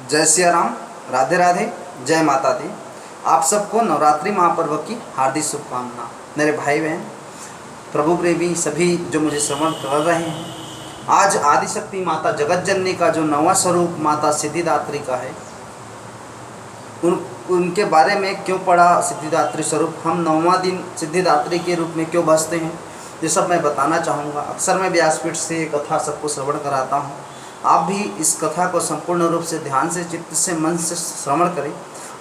जय सिया राम, राधे राधे, जय माता दी। आप सबको नवरात्रि महापर्व की हार्दिक शुभकामना। मेरे भाई बहन, प्रभु प्रेमी सभी जो मुझे श्रवण कर रहे हैं, आज आदिशक्ति माता जगत जननी का जो नवा स्वरूप माता सिद्धिदात्री का है, उनके बारे में क्यों पढ़ा, सिद्धिदात्री स्वरूप हम नौवां दिन सिद्धिदात्री के रूप में क्यों बसते हैं, ये सब मैं बताना चाहूँगा। अक्सर मैं व्यासपीठ से ये कथा सबको श्रवण कराता हूँ। आप भी इस कथा को संपूर्ण रूप से ध्यान से, चित्त से, मन से श्रवण करें।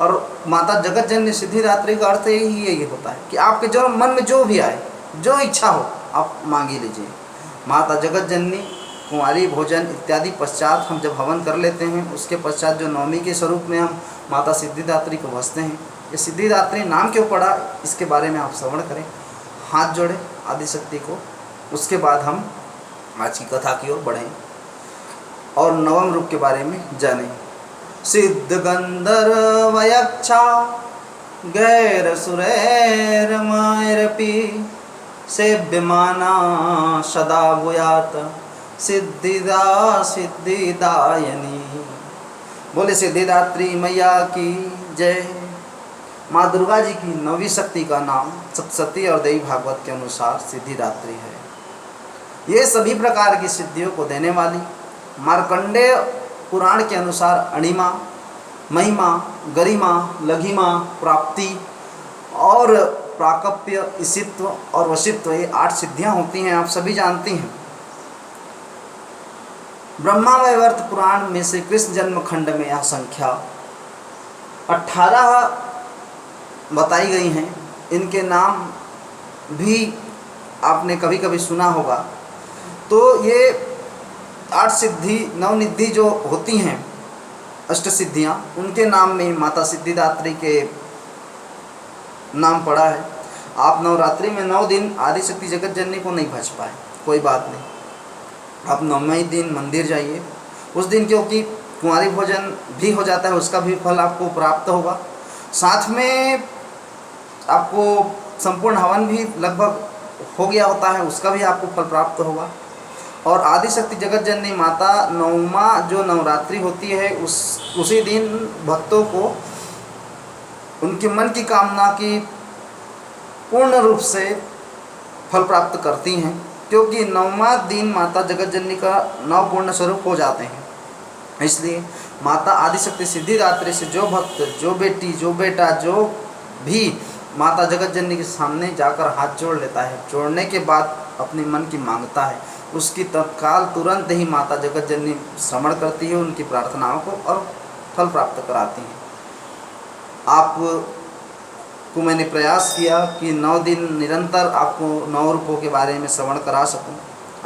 और माता जगत जननी सिद्धिदात्री का अर्थ यही होता है कि आपके जो मन में जो भी आए, जो इच्छा हो, आप मांगी लीजिए। माता जगत जननी कुंवारी भोजन इत्यादि पश्चात हम जब हवन कर लेते हैं, उसके पश्चात जो नवमी के स्वरूप में हम माता सिद्धिदात्री को भजते हैं। ये सिद्धिदात्री नाम क्यों पड़ा, इसके बारे में आप श्रवण करें, हाथ जोड़े आदिशक्ति को। उसके बाद हम आज की कथा की ओर बढ़ें और नवम रूप के बारे में जानें। सिद्ध गंधर्व यक्षा गैर सुरैर मायरपि सेव्यमाना सदा भूयात सिद्धिदा सिद्धिदायनी। बोले सिद्धिदात्री मैया की जय। माँ दुर्गा जी की नवी शक्ति का नाम सप्तशती और देवी भागवत के अनुसार सिद्धिदात्री है। ये सभी प्रकार की सिद्धियों को देने वाली, मार्कंडेय पुराण के अनुसार अणिमा, महिमा, गरिमा, लघिमा, प्राप्ति और प्राकप्य, ईशित्व और वशित्व, ये 8 सिद्धियां होती हैं, आप सभी जानती हैं। ब्रह्मा वैवर्त पुराण में श्री कृष्ण जन्म खंड में यह संख्या 18 बताई गई हैं। इनके नाम भी आपने कभी कभी सुना होगा। तो ये 8 सिद्धि, नवनिधि जो होती हैं, अष्ट सिद्धियाँ, उनके नाम में माता सिद्धिदात्री के नाम पड़ा है। आप नवरात्रि में 9 दिन आदिशक्ति जगत जननी को नहीं भज पाए, कोई बात नहीं, आप 9वें दिन मंदिर जाइए। उस दिन क्योंकि कुंवारी भोजन भी हो जाता है, उसका भी फल आपको प्राप्त होगा। साथ में आपको संपूर्ण हवन भी लगभग हो गया होता है, उसका भी आपको फल प्राप्त होगा। और आदिशक्ति जगत जननी माता नौमा जो नवरात्रि होती है, उसी दिन भक्तों को उनके मन की कामना की पूर्ण रूप से फल प्राप्त करती हैं, क्योंकि 9वां दिन माता जगत जननी का नवपूर्ण स्वरूप हो जाते हैं। इसलिए माता आदिशक्ति सिद्धिदात्री से जो भक्त, जो बेटी, जो बेटा, जो भी माता जगत जननी के सामने जाकर हाथ जोड़ लेता है, जोड़ने के बाद अपने मन की मांगता है, उसकी तत्काल तुरंत ही माता जगत जननी श्रवण करती है उनकी प्रार्थनाओं को और फल प्राप्त कराती हैं। आपको मैंने प्रयास किया कि 9 दिन निरंतर आपको 9 रूपों के बारे में श्रवण करा सकूं।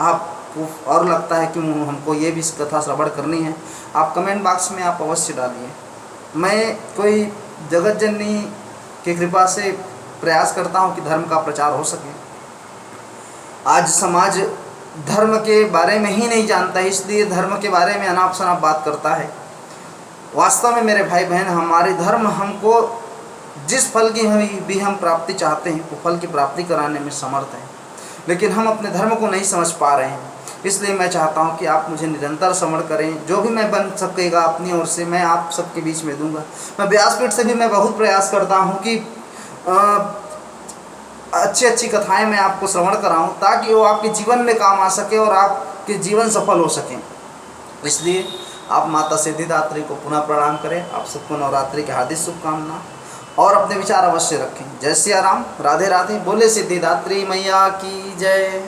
आपको और लगता है कि हमको ये भी कथा श्रवण करनी है, आप कमेंट बॉक्स में आप अवश्य डालिए। मैं कोई जगत जननी की कृपा से प्रयास करता हूं कि धर्म का प्रचार हो सके। आज समाज धर्म के बारे में ही नहीं जानता है, इसलिए धर्म के बारे में अनाप शनाप बात करता है। वास्तव में मेरे भाई बहन, हमारे धर्म हमको जिस फल की भी हम प्राप्ति चाहते हैं, वो फल की प्राप्ति कराने में समर्थ है, लेकिन हम अपने धर्म को नहीं समझ पा रहे हैं। इसलिए मैं चाहता हूं कि आप मुझे निरंतर श्रवण करें। जो भी मैं बन सकेगा अपनी ओर से मैं आप सबके बीच में दूंगा। मैं व्यासपीठ से भी मैं बहुत प्रयास करता हूं कि अच्छी अच्छी कथाएं मैं आपको श्रवण कराऊं, ताकि वो आपके जीवन में काम आ सके और आपके जीवन सफल हो सकें। इसलिए आप माता सिद्धिदात्री को पुनः प्रणाम करें। आप सबको नवरात्रि की हार्दिक शुभकामना और अपने विचार अवश्य रखें। जय सिया राम, राधे राधे। बोले सिद्धिदात्री मैया की जय।